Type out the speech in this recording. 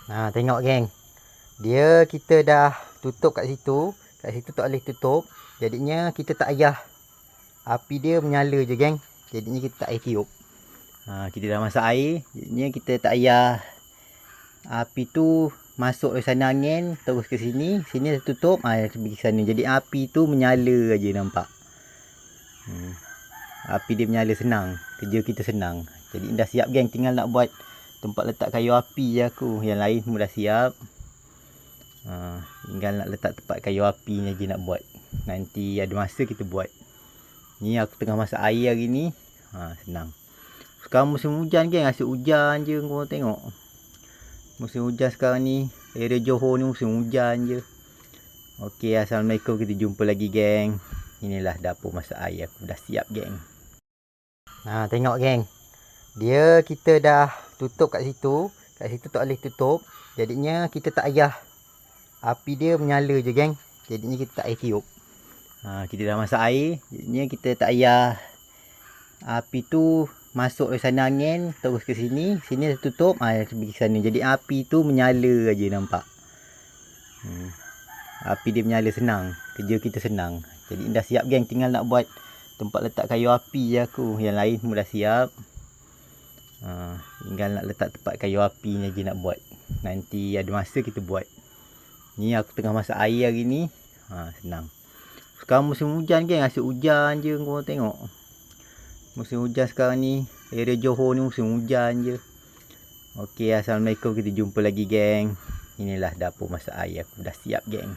Tengok geng. Dia kita dah tutup kat situ. Kat situ tak boleh tutup. Jadinya kita tak payah api dia menyala je geng. Jadinya kita tak payah tiup. Kita dah masak air. Jadinya kita tak payah api tu masuk ke sana angin terus ke sini. Sini dah tutup. Pergi ke sana. Jadi api tu menyala aja nampak. Api dia menyala senang. Kerja kita senang. Jadi dah siap geng. Tinggal nak buat tempat letak kayu api je aku. Yang lain semua dah siap. Tinggal nak letak tempat kayu api ni je nak buat. Nanti ada masa kita buat. Ni aku tengah masak air hari ni. Senang. Sekarang musim hujan geng. Asyik hujan je korang tengok. Musim hujan sekarang ni. Area Johor ni musim hujan je. Okey, Assalamualaikum. Kita jumpa lagi geng. Inilah dapur masak air aku. Dah siap geng. Tengok geng. Dia kita dah tutup kat situ. Kat situ tak boleh tutup. Jadinya kita tak payah api dia menyala je geng. Jadinya kita tak payah tiup. Kita dah masak air. Jadinya kita tak payah api tu masuk ke sana angin terus ke sini. Sini dah tutup. Pergi ke sana. Jadi api tu menyala aja nampak. Api dia menyala senang. Kerja kita senang. Jadi dah siap geng. Tinggal nak buat tempat letak kayu api je aku. Yang lain semua dah siap. Tinggal nak letak tempat kayu api ni je nak buat. Nanti ada masa kita buat. Ni aku tengah masak air hari ni. Senang. Sekarang musim hujan geng. Asyik hujan je korang tengok. Musim hujan sekarang ni. Area Johor ni musim hujan je. Okey, Assalamualaikum. Kita jumpa lagi geng. Inilah dapur masak air aku. Dah siap geng.